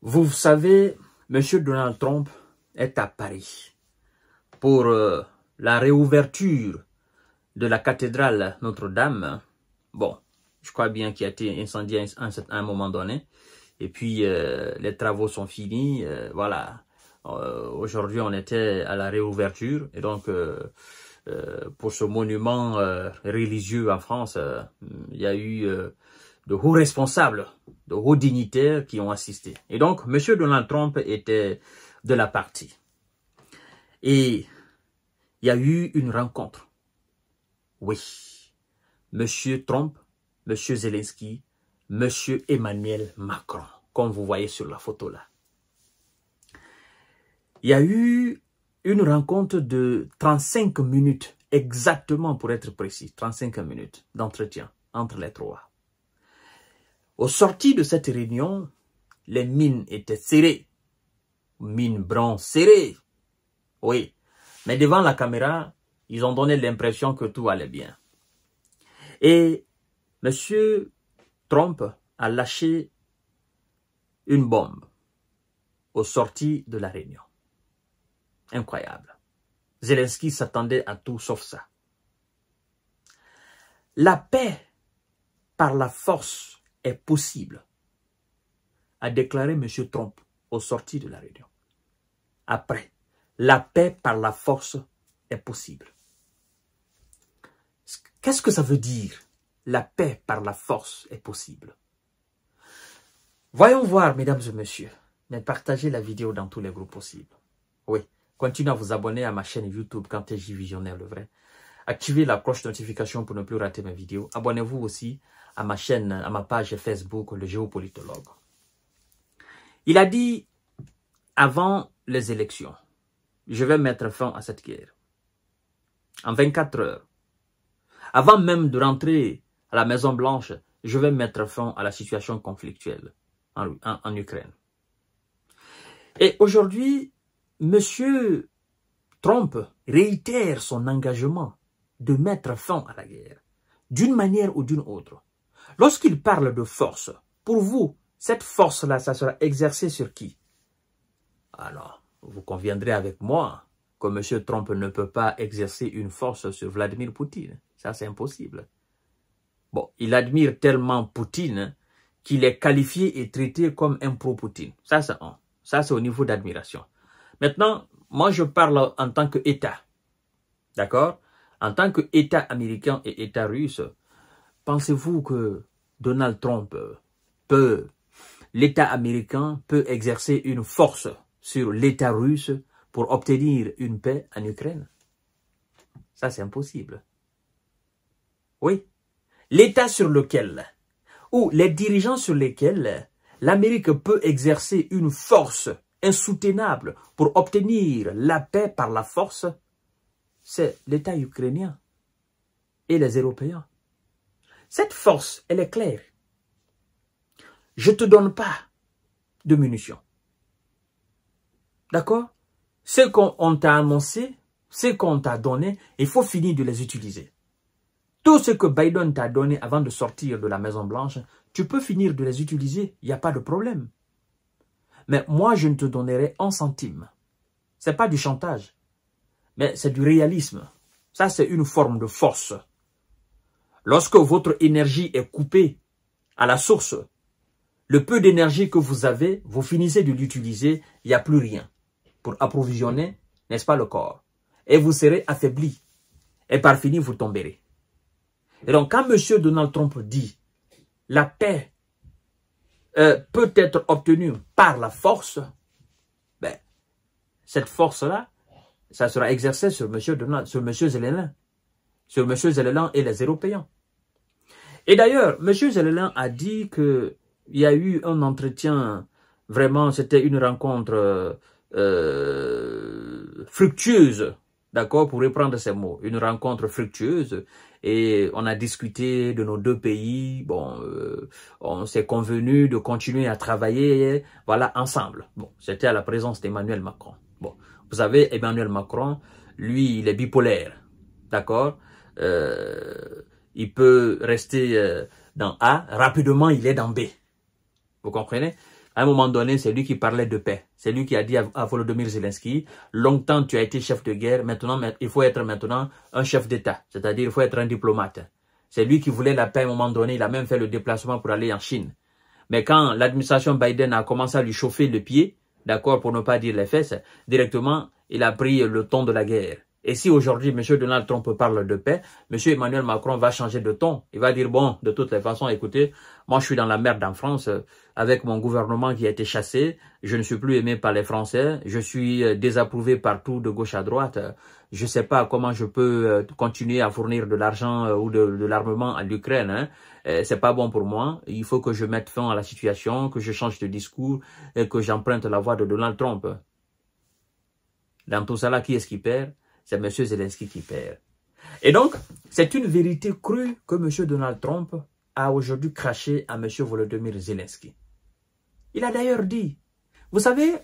Vous savez, M. Donald Trump est à Paris pour la réouverture de la cathédrale Notre-Dame. Bon, je crois bien qu'il a été incendié à un moment donné. Et puis, les travaux sont finis. Voilà. Aujourd'hui, on était à la réouverture. Et donc, pour ce monument religieux en France, il y a eu de hauts responsables, de hauts dignitaires qui ont assisté. Et donc, M. Donald Trump était de la partie. Et il y a eu une rencontre. Oui. M. Trump, M. Zelensky, M. Emmanuel Macron, comme vous voyez sur la photo là. Il y a eu une rencontre de 35 minutes, exactement pour être précis, 35 minutes d'entretien entre les trois. Au sorti de cette réunion, les mines étaient serrées, mines brun serrées, oui. Mais devant la caméra, ils ont donné l'impression que tout allait bien. Et M. Trump a lâché une bombe au sorti de la réunion. Incroyable. Zelensky s'attendait à tout sauf ça. La paix par la force est possible, a déclaré M. Trump au sorti de la réunion. Après, la paix par la force est possible. Qu'est-ce que ça veut dire? La paix par la force est possible. Voyons voir, mesdames et messieurs, mais partagez la vidéo dans tous les groupes possibles. Oui, continuez à vous abonner à ma chaîne YouTube KanTJ Visionnaire le vrai. Activez la cloche de notification pour ne plus rater mes vidéos. Abonnez-vous aussi à ma chaîne, à ma page Facebook, le géopolitologue. Il a dit, avant les élections, je vais mettre fin à cette guerre. En 24 heures. Avant même de rentrer à la Maison Blanche, je vais mettre fin à la situation conflictuelle en Ukraine. Et aujourd'hui, M. Trump réitère son engagement de mettre fin à la guerre, d'une manière ou d'une autre. Lorsqu'il parle de force, pour vous, cette force-là, ça sera exercée sur qui? Alors, vous conviendrez avec moi que M. Trump ne peut pas exercer une force sur Vladimir Poutine. Ça, c'est impossible. Bon, il admire tellement Poutine qu'il est qualifié et traité comme un pro-Poutine. Ça, c'est au niveau d'admiration. Maintenant, moi, je parle en tant qu'État. D'accord? En tant qu'État américain et État russe, pensez-vous que Donald Trump l'État américain peut exercer une force sur l'État russe pour obtenir une paix en Ukraine? Ça, c'est impossible. Oui. L'État sur lequel, ou les dirigeants sur lesquels l'Amérique peut exercer une force insoutenable pour obtenir la paix par la force, c'est l'État ukrainien et les Européens. Cette force, elle est claire. Je ne te donne pas de munitions. D'accord? Ce qu'on t'a annoncé, ce qu'on t'a donné, il faut finir de les utiliser. Tout ce que Biden t'a donné avant de sortir de la Maison Blanche, tu peux finir de les utiliser, il n'y a pas de problème. Mais moi, je ne te donnerai un centime. Ce n'est pas du chantage, mais c'est du réalisme. Ça, c'est une forme de force. Lorsque votre énergie est coupée à la source, le peu d'énergie que vous avez, vous finissez de l'utiliser, il n'y a plus rien pour approvisionner, n'est-ce pas, le corps. Et vous serez affaibli. Et par fini, vous tomberez. Et donc, quand M. Donald Trump dit la paix peut être obtenue par la force, ben, cette force-là, ça sera exercé sur M. Zelensky, sur M. Zelensky et les Européens. Et d'ailleurs, M. Zelensky a dit qu'il y a eu un entretien, vraiment, c'était une rencontre fructueuse, d'accord, pour reprendre ces mots, une rencontre fructueuse. Et on a discuté de nos deux pays. Bon, on s'est convenu de continuer à travailler, voilà, ensemble. Bon, c'était à la présence d'Emmanuel Macron. Bon, vous savez, Emmanuel Macron, lui, il est bipolaire, d'accord. Il peut rester dans A, rapidement, il est dans B. Vous comprenez? À un moment donné, c'est lui qui parlait de paix. C'est lui qui a dit à Volodymyr Zelensky, longtemps tu as été chef de guerre, maintenant il faut être maintenant un chef d'État. C'est-à-dire il faut être un diplomate. C'est lui qui voulait la paix à un moment donné. Il a même fait le déplacement pour aller en Chine. Mais quand l'administration Biden a commencé à lui chauffer le pied, d'accord, pour ne pas dire les fesses, directement, il a pris le ton de la guerre. Et si aujourd'hui, M. Donald Trump parle de paix, M. Emmanuel Macron va changer de ton. Il va dire, bon, de toutes les façons, écoutez, moi je suis dans la merde en France, avec mon gouvernement qui a été chassé, je ne suis plus aimé par les Français, je suis désapprouvé partout de gauche à droite, je ne sais pas comment je peux continuer à fournir de l'argent ou de l'armement à l'Ukraine, hein. C'est pas bon pour moi, il faut que je mette fin à la situation, que je change de discours et que j'emprunte la voie de Donald Trump. Dans tout ça là, qui est-ce qui perd? C'est M. Zelensky qui perd. Et donc, c'est une vérité crue que M. Donald Trump a aujourd'hui craché à M. Volodymyr Zelensky. Il a d'ailleurs dit, vous savez,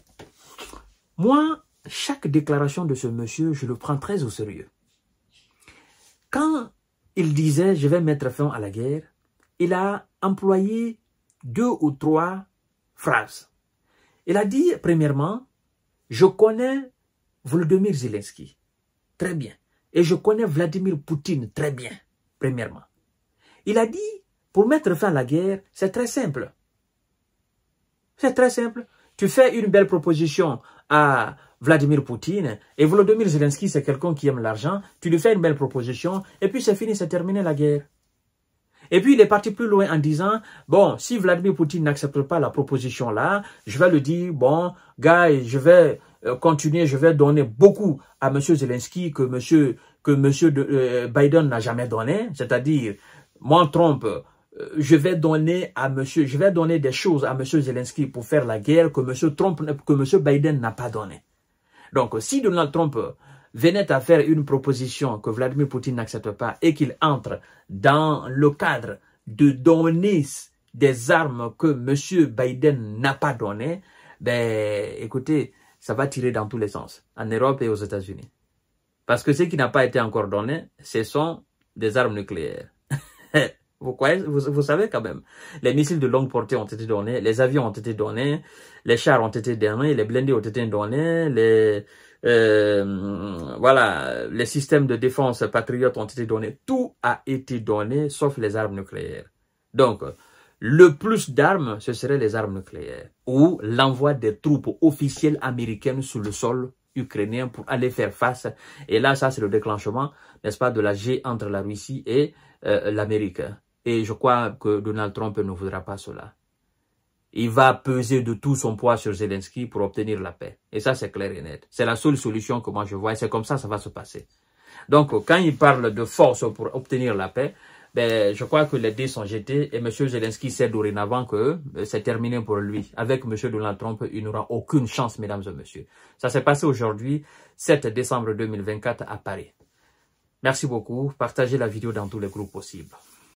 moi, chaque déclaration de ce monsieur, je le prends très au sérieux. Quand il disait, je vais mettre fin à la guerre, il a employé 2 ou 3 phrases. Il a dit, premièrement, je connais Volodymyr Zelensky. Très bien. Et je connais Vladimir Poutine très bien, premièrement. Il a dit, pour mettre fin à la guerre, c'est très simple. C'est très simple. Tu fais une belle proposition à Vladimir Poutine, et Volodymyr Zelensky, c'est quelqu'un qui aime l'argent, tu lui fais une belle proposition, et puis c'est fini, c'est terminé la guerre. Et puis il est parti plus loin en disant, bon, si Vladimir Poutine n'accepte pas la proposition là, je vais lui dire, bon, gars, je vais continuer, je vais donner beaucoup à M. Zelensky que M. Biden n'a jamais donné, c'est-à-dire, moi, Trump, je vais donner des choses à M. Zelensky pour faire la guerre que M. Biden n'a pas donné. Donc, si Donald Trump venait à faire une proposition que Vladimir Poutine n'accepte pas et qu'il entre dans le cadre de donner des armes que M. Biden n'a pas données, ben, écoutez, ça va tirer dans tous les sens, en Europe et aux États-Unis. Parce que ce qui n'a pas été encore donné, ce sont des armes nucléaires. Vous savez quand même, les missiles de longue portée ont été donnés, les avions ont été donnés, les chars ont été donnés, les blindés ont été donnés, voilà, les systèmes de défense patriotes ont été donnés. Tout a été donné, sauf les armes nucléaires. Donc, le plus d'armes, ce seraient les armes nucléaires. Ou l'envoi des troupes officielles américaines sur le sol ukrainien pour aller faire face. Et là, ça, c'est le déclenchement, n'est-ce pas, de la guerre entre la Russie et l'Amérique. Et je crois que Donald Trump ne voudra pas cela. Il va peser de tout son poids sur Zelensky pour obtenir la paix. Et ça, c'est clair et net. C'est la seule solution que moi je vois. Et c'est comme ça ça va se passer. Donc, quand il parle de force pour obtenir la paix, ben, je crois que les dés sont jetés. Et M. Zelensky sait dorénavant que c'est terminé pour lui. Avec M. Donald Trump, il n'aura aucune chance, mesdames et messieurs. Ça s'est passé aujourd'hui, 7 décembre 2024 à Paris. Merci beaucoup. Partagez la vidéo dans tous les groupes possibles.